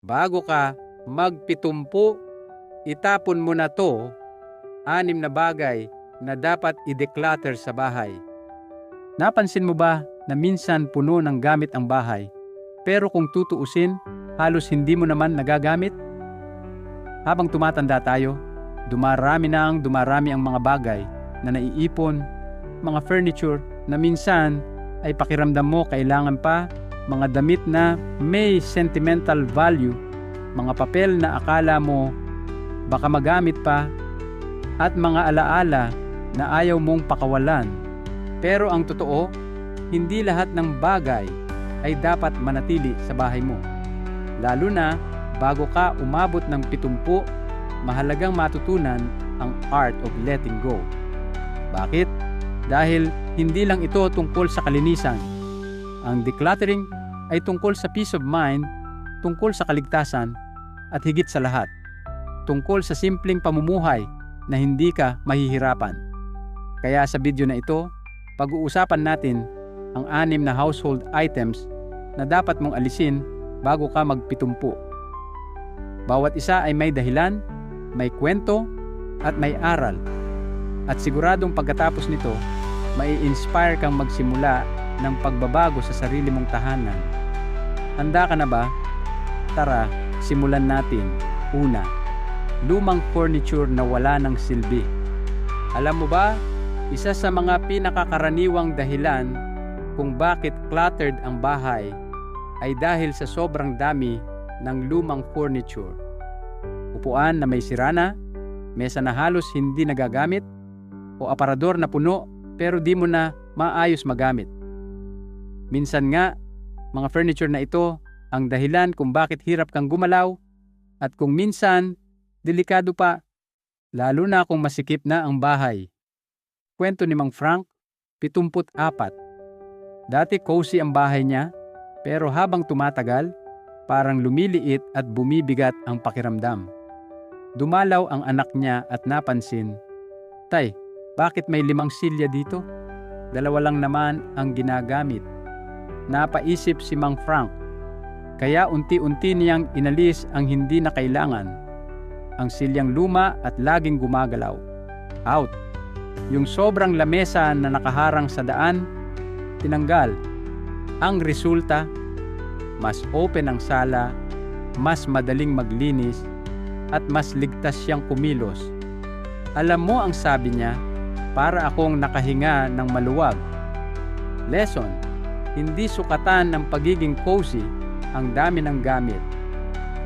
bago ka magpitumpu, itapon mo na to, 6 na bagay na dapat i-declutter sa bahay. Napansin mo ba na minsan puno ng gamit ang bahay, pero kung tutuusin, halos hindi mo naman nagagamit? Habang tumatanda tayo, dumarami ang mga bagay na naiipon, mga furniture na minsan ay pakiramdam mo kailangan pa, mga damit na may sentimental value, mga papel na akala mo baka magamit pa, at mga alaala na ayaw mong pakawalan. Pero ang totoo, hindi lahat ng bagay ay dapat manatili sa bahay mo. Lalo na bago ka umabot ng 70, mahalagang matutunan ang art of letting go. Bakit? Dahil hindi lang ito tungkol sa kalinisan. Ang decluttering ay tungkol sa peace of mind, tungkol sa kaligtasan, at higit sa lahat, tungkol sa simpleng pamumuhay na hindi ka mahihirapan. Kaya sa video na ito, pag-uusapan natin ang 6 na household items na dapat mong alisin bago ka magpitumpu. Bawat isa ay may dahilan, may kwento, at may aral. At siguradong pagkatapos nito, mai-inspire kang magsimula ng pagbabago sa sarili mong tahanan. Handa ka na ba? Tara, simulan natin. Una, lumang furniture na wala ng silbi. Alam mo ba, isa sa mga pinakakaraniwang dahilan kung bakit cluttered ang bahay ay dahil sa sobrang dami ng lumang furniture. Upuan na may sirana, mesa na halos hindi nagagamit, o aparador na puno pero di mo na maayos magamit. Minsan nga, mga furniture na ito ang dahilan kung bakit hirap kang gumalaw, at kung minsan, delikado pa, lalo na kung masikip na ang bahay. Kwento ni Mang Frank, 74. Dati cozy ang bahay niya, pero habang tumatagal, parang lumiliit at bumibigat ang pakiramdam. Dumalaw ang anak niya at napansin, "Tay, bakit may 5 silya dito? 2 lang naman ang ginagamit." Napaisip si Mang Frank, kaya unti-unti niyang inalis ang hindi na kailangan. Ang silyang luma at laging gumagalaw. Out. Yung sobrang lamesa na nakaharang sa daan, tinanggal. Ang resulta, mas open ang sala, mas madaling maglinis, at mas ligtas siyang kumilos. Alam mo ang sabi niya, para akong nakahinga ng maluwag. Lesson, hindi sukatan ng pagiging cozy ang dami ng gamit.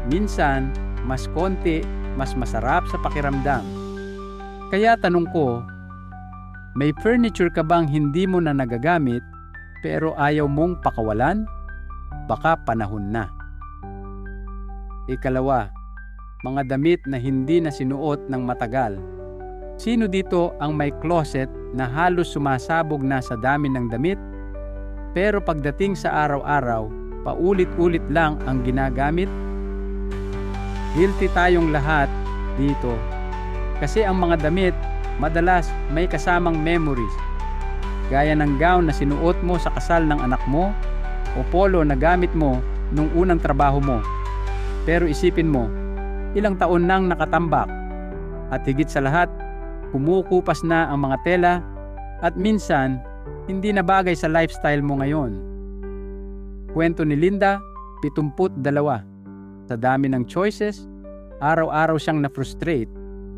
Minsan, mas konti, mas masarap sa pakiramdam. Kaya tanong ko, may furniture ka bang hindi mo na nagagamit pero ayaw mong pakawalan? Baka panahon na. Ikalawa, mga damit na hindi na sinuot ng matagal. Sino dito ang may closet na halos sumasabog na sa dami ng damit? Pero pagdating sa araw-araw, paulit-ulit lang ang ginagamit? Guilty tayong lahat dito. Kasi ang mga damit, madalas may kasamang memories. Gaya ng gown na sinuot mo sa kasal ng anak mo, o polo na gamit mo nung unang trabaho mo. Pero isipin mo, ilang taon nang nakatambak. At higit sa lahat, kumukupas na ang mga tela, at minsan, hindi na bagay sa lifestyle mo ngayon. Kwento ni Linda, 72. Sa dami ng choices, araw-araw siyang na-frustrate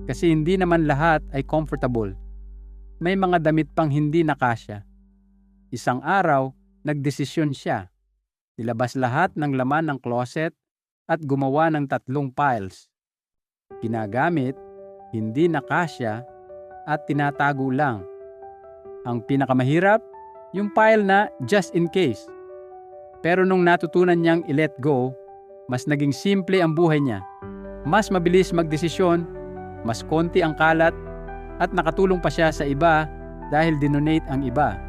kasi hindi naman lahat ay comfortable. May mga damit pang hindi nakasya. Isang araw, nagdesisyon siya. Nilabas lahat ng laman ng closet at gumawa ng 3 piles. Ginagamit, hindi nakasya, at tinatago lang. Ang pinakamahirap, yung pile na just in case. Pero nung natutunan niyang i-let go, mas naging simple ang buhay niya. Mas mabilis magdesisyon, mas konti ang kalat, at nakatulong pa siya sa iba dahil dinonate ang iba.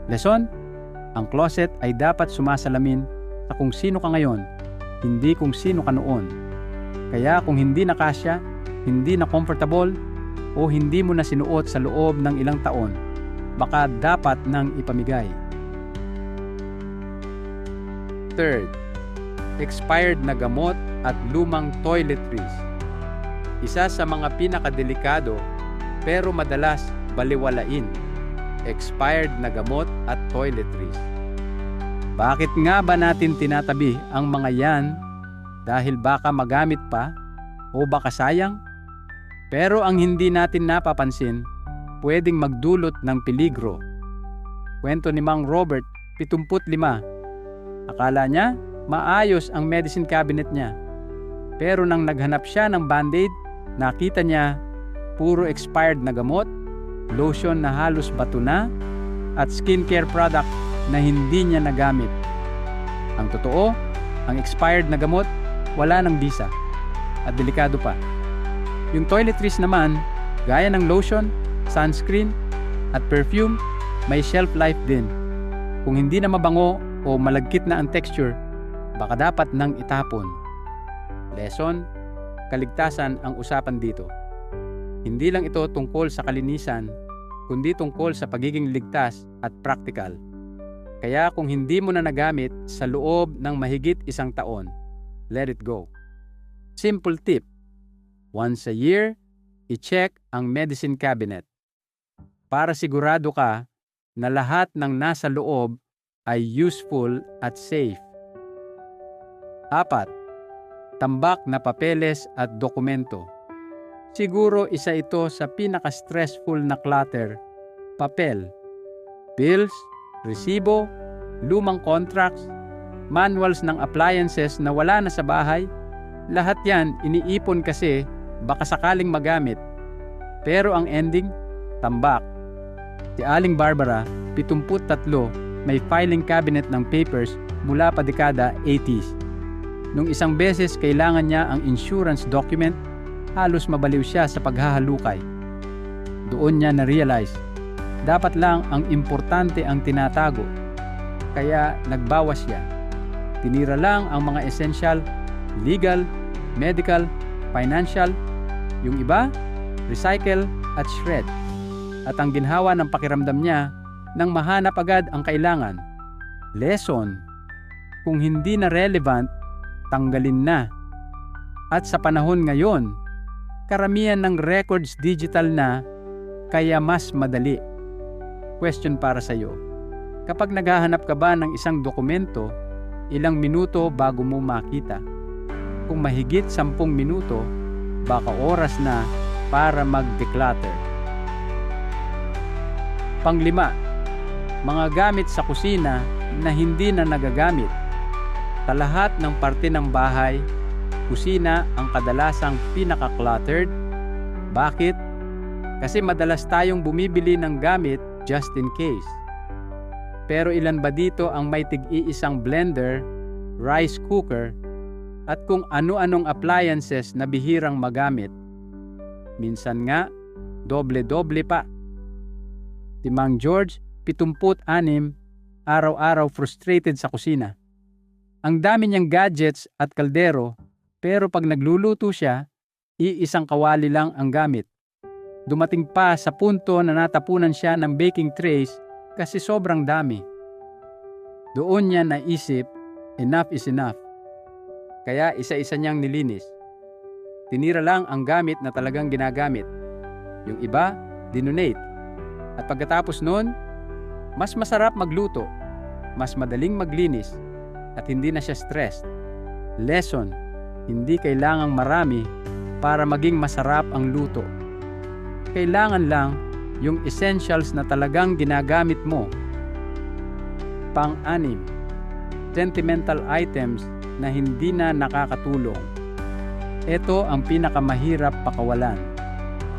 Lesson? Ang closet ay dapat sumasalamin sa kung sino ka ngayon, hindi kung sino ka noon. Kaya kung hindi nakasya, hindi na comfortable, o hindi mo na sinuot sa loob ng ilang taon, baka dapat nang ipamigay. Third, expired na gamot at lumang toiletries. Isa sa mga pinakadelikado pero madalas baliwalain, expired na gamot at toiletries. Bakit nga ba natin tinatabi ang mga yan? Dahil baka magamit pa o baka sayang? Pero ang hindi natin napapansin, pwedeng magdulot ng peligro. Kwento ni Mang Robert, 75. Akala niya maayos ang medicine cabinet niya. Pero nang naghanap siya ng band-aid, nakita niya puro expired na gamot, lotion na halos bato na, at skincare product na hindi niya nagamit. Ang totoo, ang expired na gamot, wala ng bisa at delikado pa. Yung toiletries naman, gaya ng lotion, sunscreen, at perfume, may shelf life din. Kung hindi na mabango o malagkit na ang texture, baka dapat nang itapon. Lesson, kaligtasan ang usapan dito. Hindi lang ito tungkol sa kalinisan, kundi tungkol sa pagiging ligtas at practical. Kaya kung hindi mo na nagamit sa loob ng mahigit 1 taon, let it go. Simple tip, once a year, i-check ang medicine cabinet para sigurado ka na lahat ng nasa loob ay useful at safe. 4. Tambak na papeles at dokumento. Siguro isa ito sa pinaka-stressful na clutter. Papel, bills, resibo, lumang contracts, manuals ng appliances na wala na sa bahay. Lahat yan iniipon kasi baka sakaling magamit. Pero ang ending, tambak. Si Aling Barbara, 73, may filing cabinet ng papers mula pa dekada 80s. Nung isang beses kailangan niya ang insurance document, halos mabaliw siya sa paghahalukay. Doon niya na-realize, dapat lang ang importante ang tinatago. Kaya nagbawas siya. Tinira lang ang mga essential, legal, medical, financial. Yung iba, recycle at shred. At ang ginhawa ng pakiramdam niya nang mahanap agad ang kailangan. Lesson, kung hindi na relevant, tanggalin na. At sa panahon ngayon, karamihan ng records digital na, kaya mas madali. Question para sa iyo. Kapag naghahanap ka ba ng isang dokumento, ilang minuto bago mo makita? Kung mahigit 10 minuto, baka oras na para mag-declutter. 5. Mga gamit sa kusina na hindi na nagagamit. Sa lahat ng parte ng bahay, kusina ang kadalasang pinaka-cluttered. Bakit? Kasi madalas tayong bumibili ng gamit just in case. Pero ilan ba dito ang may tig-iisang blender, rice cooker, at kung ano-anong appliances na bihirang magamit? Minsan nga, doble-doble pa. Si Mang George, 76, araw-araw frustrated sa kusina. Ang dami niyang gadgets at kaldero, pero pag nagluluto siya, iisang kawali lang ang gamit. Dumating pa sa punto na natapunan siya ng baking trays kasi sobrang dami. Doon niya naisip, enough is enough. Kaya isa-isa niyang nilinis. Tinira lang ang gamit na talagang ginagamit. Yung iba, dinonate. At pagkatapos nun, mas masarap magluto, mas madaling maglinis, at hindi na siya stressed. Lesson, hindi kailangang marami para maging masarap ang luto. Kailangan lang yung essentials na talagang ginagamit mo. 6. Sentimental items na hindi na nakakatulong. Ito ang pinakamahirap pakawalan.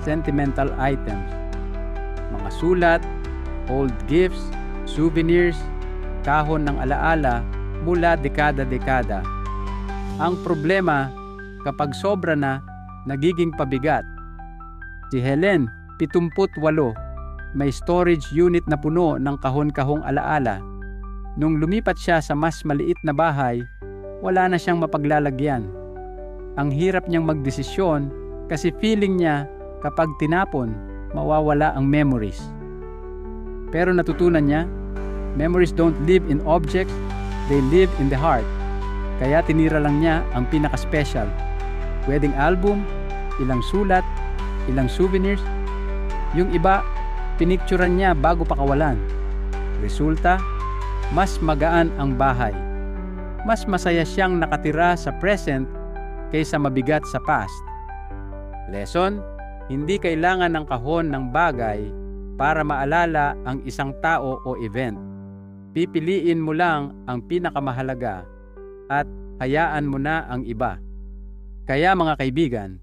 Sentimental items. Mga sulat, old gifts, souvenirs, kahon ng alaala mula dekada-dekada. Ang problema, kapag sobra na, nagiging pabigat. Si Helen, 78, may storage unit na puno ng kahon-kahong alaala. Nung lumipat siya sa mas maliit na bahay, wala na siyang mapaglalagyan. Ang hirap niyang magdesisyon kasi feeling niya kapag tinapon, mawawala ang memories. Pero natutunan niya, memories don't live in objects, they live in the heart. Kaya tinira lang niya ang pinaka-special. Wedding album, ilang sulat, ilang souvenirs. Yung iba, pinicturan niya bago pakawalan. Resulta, mas magaan ang bahay. Mas masaya siyang nakatira sa present kaysa mabigat sa past. Lesson, hindi kailangan ng kahon ng bagay para maalala ang isang tao o event. Pipiliin mo lang ang pinakamahalaga at hayaan mo na ang iba. Kaya mga kaibigan,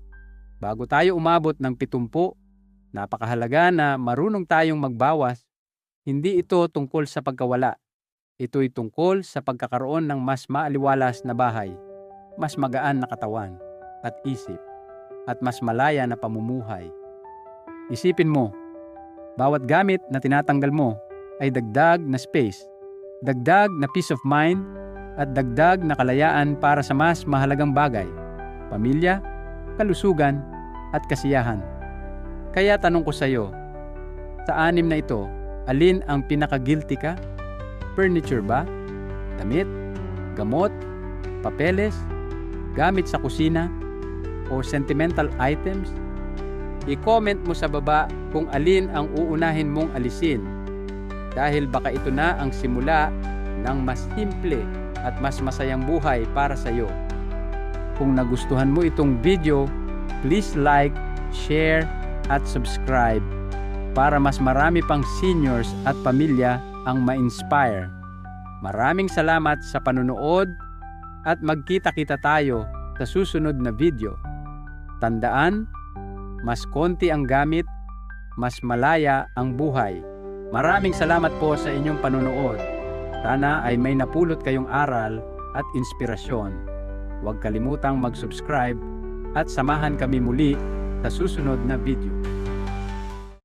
bago tayo umabot ng 70, napakahalaga na marunong tayong magbawas. Hindi ito tungkol sa pagkawala. Ito'y tungkol sa pagkakaroon ng mas maaliwalas na bahay, mas magaan na katawan at isip, at mas malaya na pamumuhay. Isipin mo, bawat gamit na tinatanggal mo ay dagdag na space, dagdag na peace of mind, at dagdag na kalayaan para sa mas mahalagang bagay, pamilya, kalusugan, at kasiyahan. Kaya tanong ko sa iyo, sa 6 na ito, alin ang pinaka-guilty ka? Furniture ba? Damit? Gamot? Papeles? Gamit sa kusina? O sentimental items? I-comment mo sa baba kung alin ang uunahin mong alisin, dahil baka ito na ang simula ng mas simple at mas masayang buhay para sa iyo. Kung nagustuhan mo itong video, please like, share, at subscribe para mas marami pang seniors at pamilya ang ma-inspire. Maraming salamat sa panunood at magkita-kita tayo sa susunod na video. Tandaan, mas konti ang gamit, mas malaya ang buhay. Maraming salamat po sa inyong panunood. Sana ay may napulot kayong aral at inspirasyon. Huwag kalimutang mag-subscribe at samahan kami muli sa susunod na video.